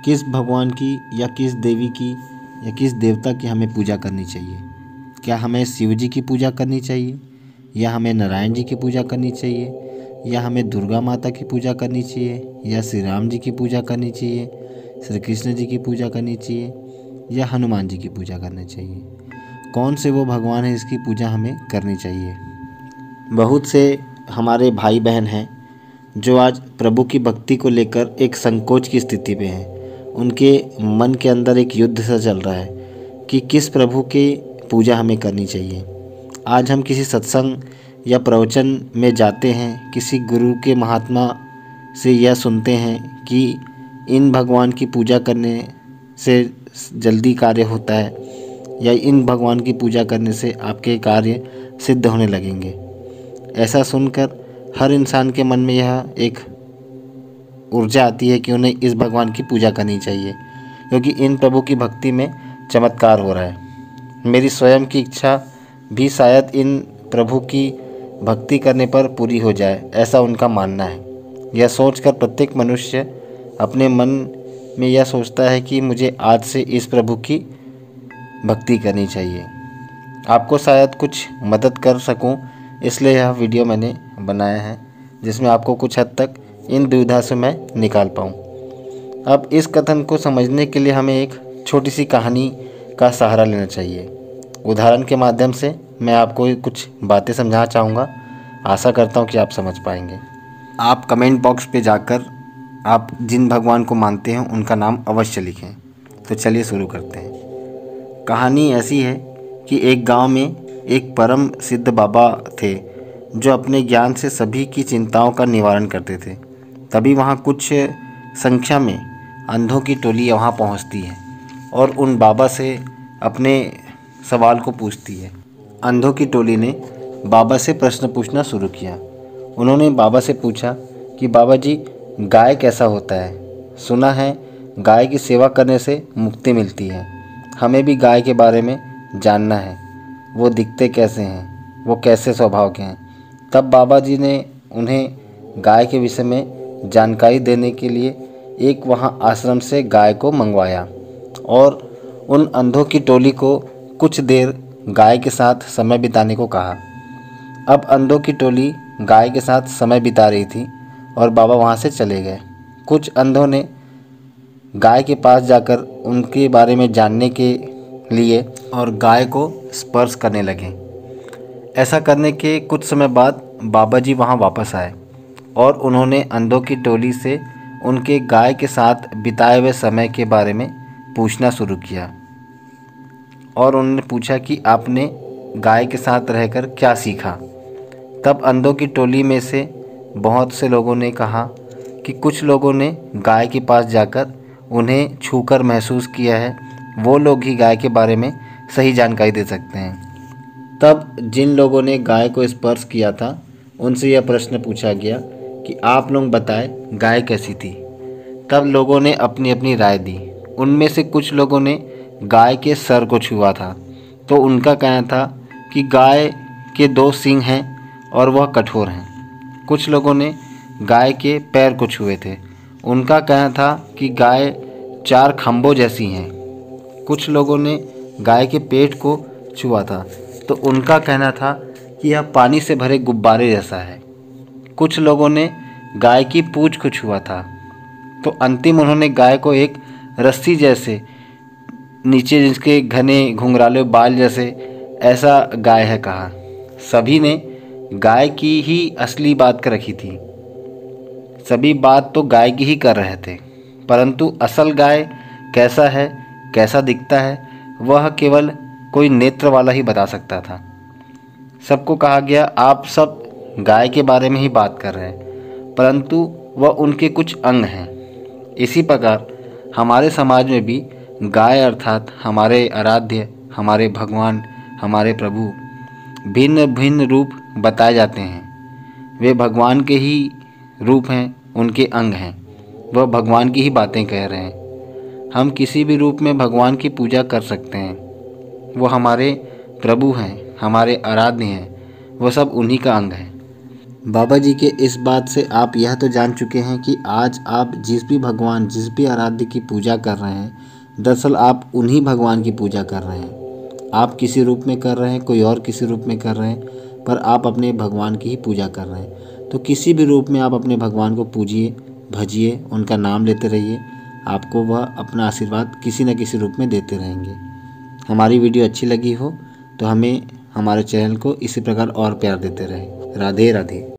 किस भगवान की या किस देवी की या किस देवता की हमें पूजा करनी चाहिए। क्या हमें शिव जी की पूजा करनी चाहिए, या हमें नारायण जी की पूजा करनी चाहिए, या हमें दुर्गा माता की पूजा करनी चाहिए, या श्री राम जी की पूजा करनी चाहिए, श्री कृष्ण जी की पूजा करनी चाहिए, या हनुमान जी की पूजा करनी चाहिए। कौन से वो भगवान हैं इसकी पूजा हमें करनी चाहिए। बहुत से हमारे भाई बहन हैं जो आज प्रभु की भक्ति को लेकर एक संकोच की स्थिति में हैं। उनके मन के अंदर एक युद्ध सा चल रहा है कि किस प्रभु की पूजा हमें करनी चाहिए। आज हम किसी सत्संग या प्रवचन में जाते हैं, किसी गुरु के महात्मा से यह सुनते हैं कि इन भगवान की पूजा करने से जल्दी कार्य होता है, या इन भगवान की पूजा करने से आपके कार्य सिद्ध होने लगेंगे। ऐसा सुनकर हर इंसान के मन में यह एक ऊर्जा आती है कि उन्हें इस भगवान की पूजा करनी चाहिए, क्योंकि इन प्रभु की भक्ति में चमत्कार हो रहा है। मेरी स्वयं की इच्छा भी शायद इन प्रभु की भक्ति करने पर पूरी हो जाए, ऐसा उनका मानना है। यह सोचकर प्रत्येक मनुष्य अपने मन में यह सोचता है कि मुझे आज से इस प्रभु की भक्ति करनी चाहिए। आपको शायद कुछ मदद कर सकूं, इसलिए यह वीडियो मैंने बनाया है, जिसमें आपको कुछ हद तक इन दुविधा से मैं निकाल पाऊँ। अब इस कथन को समझने के लिए हमें एक छोटी सी कहानी का सहारा लेना चाहिए। उदाहरण के माध्यम से मैं आपको कुछ बातें समझाना चाहूँगा। आशा करता हूँ कि आप समझ पाएंगे। आप कमेंट बॉक्स पे जाकर आप जिन भगवान को मानते हैं उनका नाम अवश्य लिखें। तो चलिए शुरू करते हैं। कहानी ऐसी है कि एक गांव में एक परम सिद्ध बाबा थे जो अपने ज्ञान से सभी की चिंताओं का निवारण करते थे। तभी वहाँ कुछ संख्या में अंधों की टोली वहाँ पहुँचती है और उन बाबा से अपने सवाल को पूछती है। अंधों की टोली ने बाबा से प्रश्न पूछना शुरू किया। उन्होंने बाबा से पूछा कि बाबा जी, गाय कैसा होता है? सुना है गाय की सेवा करने से मुक्ति मिलती है। हमें भी गाय के बारे में जानना है। वो दिखते कैसे हैं, वो कैसे स्वभाव के हैं? तब बाबा जी ने उन्हें गाय के विषय में जानकारी देने के लिए एक वहाँ आश्रम से गाय को मंगवाया और उन अंधों की टोली को कुछ देर गाय के साथ समय बिताने को कहा। अब अंधों की टोली गाय के साथ समय बिता रही थी और बाबा वहाँ से चले गए। कुछ अंधों ने गाय के पास जाकर उनके बारे में जानने के लिए और गाय को स्पर्श करने लगे। ऐसा करने के कुछ समय बाद बाबा जी वहाँ वापस आए और उन्होंने अंधों की टोली से उनके गाय के साथ बिताए हुए समय के बारे में पूछना शुरू किया और उन्होंने पूछा कि आपने गाय के साथ रहकर क्या सीखा। तब अंधों की टोली में से बहुत से लोगों ने कहा कि कुछ लोगों ने गाय के पास जाकर उन्हें छूकर महसूस किया है, वो लोग ही गाय के बारे में सही जानकारी दे सकते हैं। तब जिन लोगों ने गाय को स्पर्श किया था उनसे यह प्रश्न पूछा गया कि आप लोग बताएं गाय कैसी थी। तब लोगों ने अपनी अपनी राय दी। उनमें से कुछ लोगों ने गाय के सर को छुआ था तो उनका कहना था कि गाय के 2 सींग हैं और वह कठोर हैं। कुछ लोगों ने गाय के पैर को छुए थे, उनका कहना था कि गाय 4 खंभों जैसी हैं। कुछ लोगों ने गाय के पेट को छुआ था तो उनका कहना था कि यह पानी से भरे गुब्बारे जैसा है। कुछ लोगों ने गाय की पूंछ को छुआ था तो अंतिम उन्होंने गाय को एक रस्सी जैसे नीचे जिसके घने घुंघराले बाल जैसे ऐसा गाय है कहा। सभी ने गाय की ही असली बात कर रखी थी। सभी बात तो गाय की ही कर रहे थे, परंतु असल गाय कैसा है, कैसा दिखता है, वह केवल कोई नेत्र वाला ही बता सकता था। सबको कहा गया आप सब गाय के बारे में ही बात कर रहे हैं, परंतु वह उनके कुछ अंग हैं। इसी प्रकार हमारे समाज में भी गाय अर्थात हमारे आराध्य, हमारे भगवान, हमारे प्रभु भिन्न भिन्न रूप बताए जाते हैं। वे भगवान के ही रूप हैं, उनके अंग हैं। वह भगवान की ही बातें कह रहे हैं। हम किसी भी रूप में भगवान की पूजा कर सकते हैं। वो हमारे प्रभु हैं, हमारे आराध्य हैं, वो सब उन्हीं का अंग है। बाबा जी के इस बात से आप यह तो जान चुके हैं कि आज आप जिस भी भगवान, जिस भी आराध्य की पूजा कर रहे हैं, दरअसल आप उन्हीं भगवान की पूजा कर रहे हैं। आप किसी रूप में कर रहे हैं, कोई और किसी रूप में कर रहे हैं, पर आप अपने भगवान की ही पूजा कर रहे हैं। तो किसी भी रूप में आप अपने भगवान को पूजिए, भजिए, उनका नाम लेते रहिए। आपको वह अपना आशीर्वाद किसी न किसी रूप में देते रहेंगे। हमारी वीडियो अच्छी लगी हो तो हमारे चैनल को इसी प्रकार और प्यार देते रहें। राधे राधे।